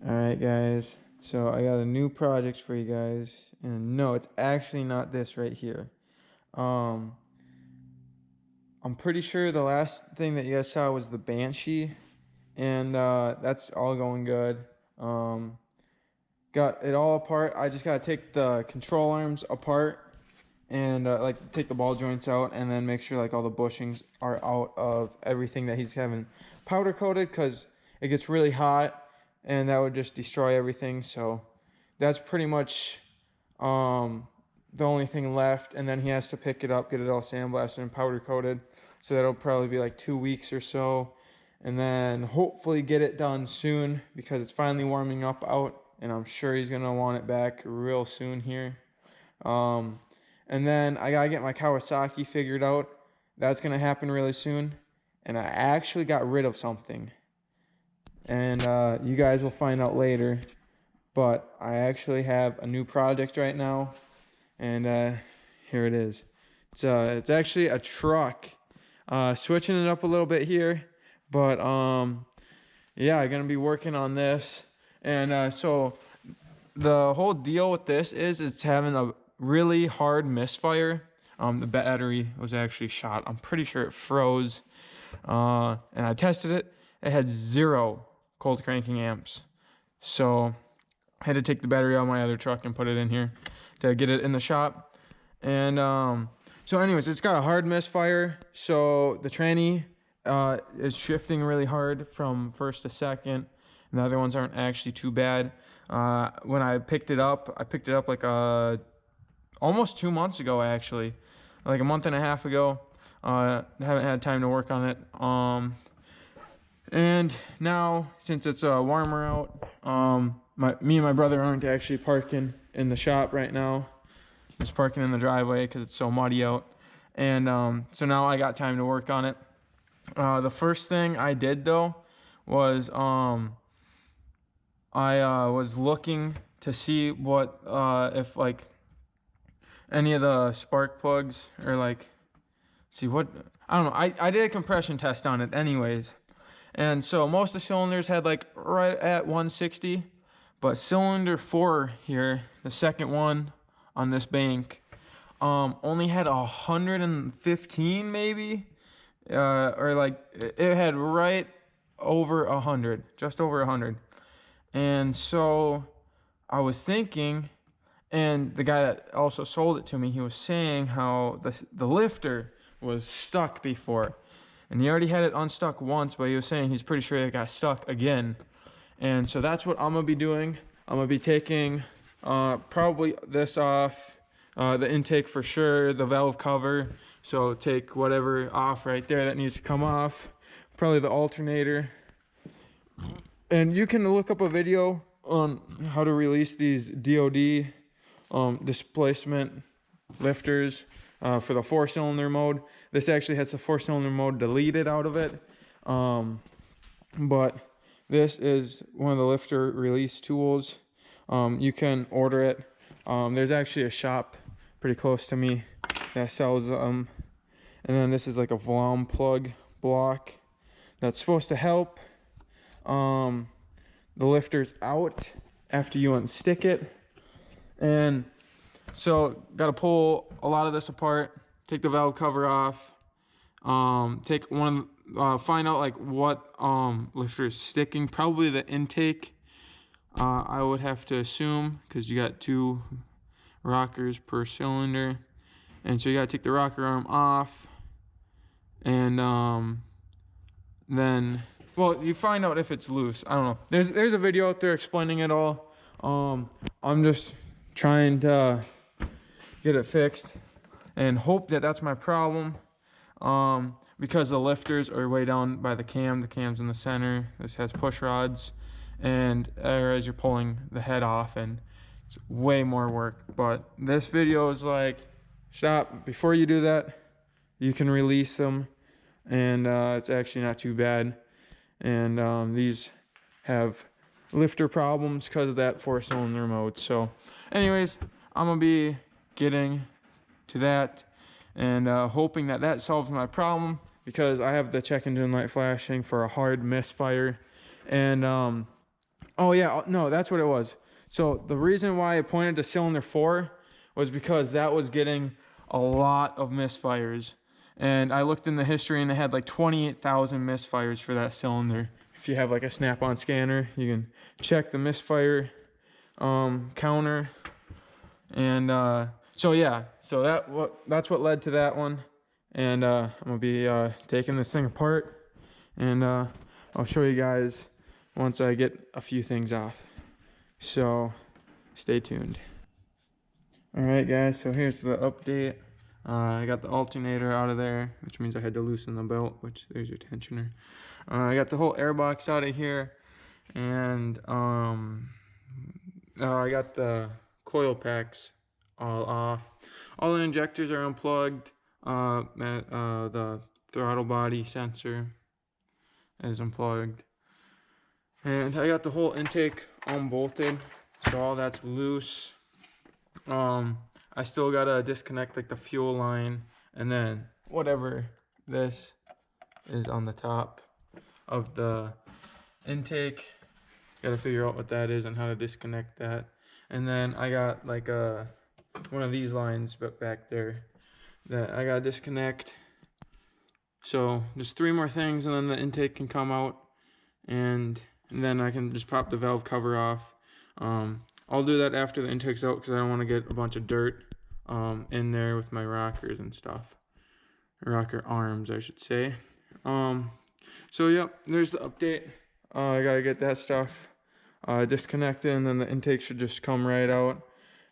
All right, guys. So I got a new project for you guys, and no, it's actually not this right here. Um, I'm pretty sure the last thing that you guys saw was the Banshee, and that's all going good. Um, got it all apart. I just gotta take the control arms apart and like take the ball joints out, and then make sure like all the bushings are out of everything that he's having powder coated, because it gets really hot and that would just destroy everything. So that's pretty much the only thing left, and then he has to pick it up, get it all sandblasted and powder coated. So that'll probably be like 2 weeks or so, and then hopefully get it done soon because it's finally warming up out, and I'm sure he's gonna want it back real soon here. Um, and then I gotta get my Kawasaki figured out. That's gonna happen really soon. And I actually got rid of something, and you guys will find out later. But I actually have a new project right now, and here it is. It's actually a truck. Switching it up a little bit here, but yeah, I'm gonna be working on this. And so the whole deal with this is it's having a really hard misfire. The battery was actually shot. I'm pretty sure it froze. And I tested it. It had 0 cold cranking amps. So I had to take the battery out of my other truck and put it in here to get it in the shop. And so anyways, it's got a hard misfire. So the tranny is shifting really hard from first to second. And the other ones aren't actually too bad. When I picked it up like almost 2 months ago, actually, like a month and a half ago. Haven't had time to work on it. And now since it's warmer out, me and my brother aren't actually parking in the shop right now. Just parking in the driveway because it's so muddy out. And so now I got time to work on it. The first thing I did though was I was looking to see what if like any of the spark plugs or like see what, I don't know. I did a compression test on it anyways. And so most of the cylinders had like right at 160, but cylinder 4 here, the second one on this bank, only had 115 maybe, or like it had right over 100, just over 100. And so I was thinking, and the guy that also sold it to me, he was saying how the lifter was stuck before, and he already had it unstuck once, but he was saying he's pretty sure it got stuck again. And so that's what I'm gonna be doing. I'm gonna be taking probably this off, the intake for sure, the valve cover. So take whatever off right there that needs to come off, probably the alternator. And you can look up a video on how to release these DOD displacement lifters for the 4-cylinder mode. This actually has the 4-cylinder mode deleted out of it. But this is one of the lifter release tools. You can order it. There's actually a shop pretty close to me that sells them. And then this is like a Vlam plug block that's supposed to help the lifters out after you unstick it. And so got to pull a lot of this apart, take the valve cover off, take one, find out like what lifter is sticking, probably the intake. I would have to assume, because you got 2 rockers per cylinder, and so you got to take the rocker arm off, and then, well, you find out if it's loose. I don't know. There's a video out there explaining it all. I'm just trying to get it fixed and hope that that's my problem, because the lifters are way down by the cam. The cam's in the center. This has push rods, and as you're pulling the head off, and it's way more work. But this video is like, stop before you do that. You can release them, and it's actually not too bad. And these have lifter problems because of that 4-cylinder mode. So anyways, I'm gonna be getting to that and hoping that that solves my problem, because I have the check engine light flashing for a hard misfire. And Oh yeah, no, that's what it was. So the reason why I pointed to cylinder 4 was because that was getting a lot of misfires. And I looked in the history and it had like 28,000 misfires for that cylinder. If you have like a snap-on scanner, you can check the misfire counter. And so yeah, so that's what led to that one. And I'm gonna be taking this thing apart, and I'll show you guys once I get a few things off. So stay tuned. All right, guys, so here's the update. I got the alternator out of there, which means I had to loosen the belt, which there's your tensioner. I got the whole airbox out of here, and I got the coil packs all off. All the injectors are unplugged. The throttle body sensor is unplugged. And I got the whole intake unbolted, so all that's loose. I still gotta disconnect like the fuel line, and then whatever this is on the top of the intake, gotta figure out what that is and how to disconnect that. And then I got like one of these lines but back there that I gotta disconnect. So there's 3 more things, and then the intake can come out, and then I can just pop the valve cover off. I'll do that after the intake's out because I don't want to get a bunch of dirt in there with my rockers and stuff. Rocker arms, I should say. So yep, there's the update. I gotta get that stuff disconnected, and then the intake should just come right out.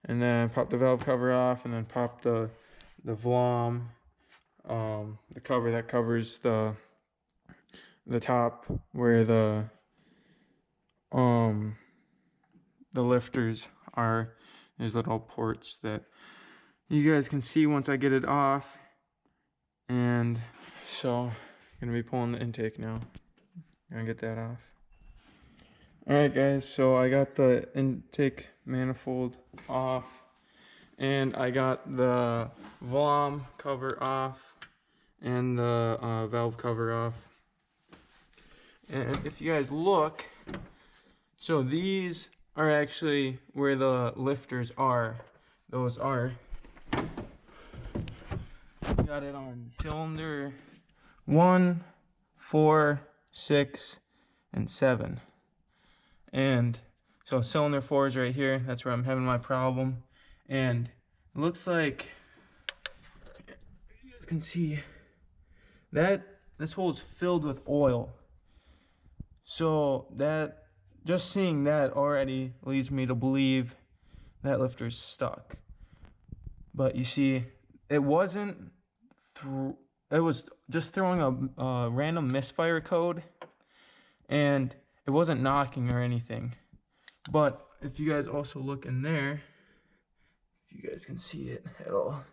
And then pop the valve cover off, and then pop the VLOM, the cover that covers the top where the lifters are. There's little ports that you guys can see once I get it off. And so I'm gonna be pulling the intake now. Gonna get that off. Alright guys, so I got the intake manifold off, and I got the VLOM cover off, and the valve cover off. And if you guys look, so these are actually where the lifters are. Those are, got it on cylinder 1, 4, 6, and 7. And so cylinder 4 is right here. That's where I'm having my problem. And it looks like, you guys can see that this hole is filled with oil. So that, just seeing that already leads me to believe that lifter's stuck. But you see, it wasn't it was just throwing a random misfire code, and it wasn't knocking or anything. But if you guys also look in there, if you guys can see it at all,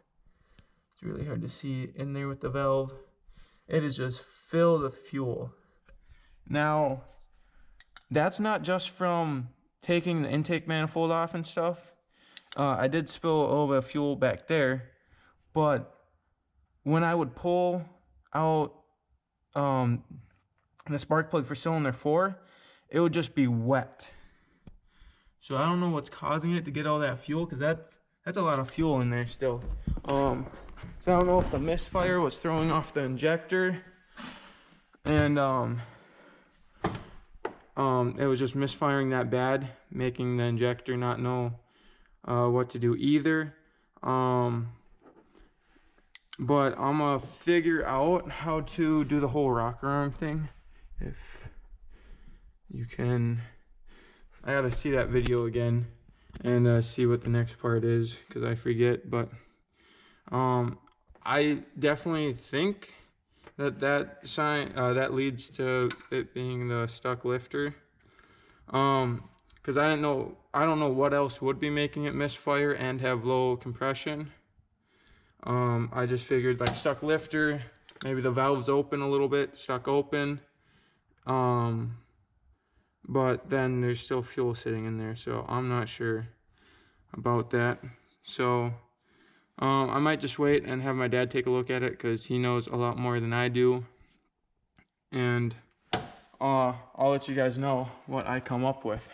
it's really hard to see in there with the valve. It is just filled with fuel. Now, that's not just from taking the intake manifold off and stuff. I did spill a little bit of fuel back there, but when I would pull out the spark plug for cylinder 4, it would just be wet. So I don't know what's causing it to get all that fuel, because that's a lot of fuel in there still. So I don't know if the misfire was throwing off the injector, and it was just misfiring that bad, making the injector not know what to do either. But I'm gonna figure out how to do the whole rocker arm thing. If you can, I gotta see that video again and see what the next part is, because I forget. But I definitely think that leads to it being the stuck lifter. Because I don't know what else would be making it misfire and have low compression. I just figured like stuck lifter, maybe the valve's open a little bit, stuck open. But then there's still fuel sitting in there, so I'm not sure about that. So I might just wait and have my dad take a look at it, because he knows a lot more than I do. And I'll let you guys know what I come up with.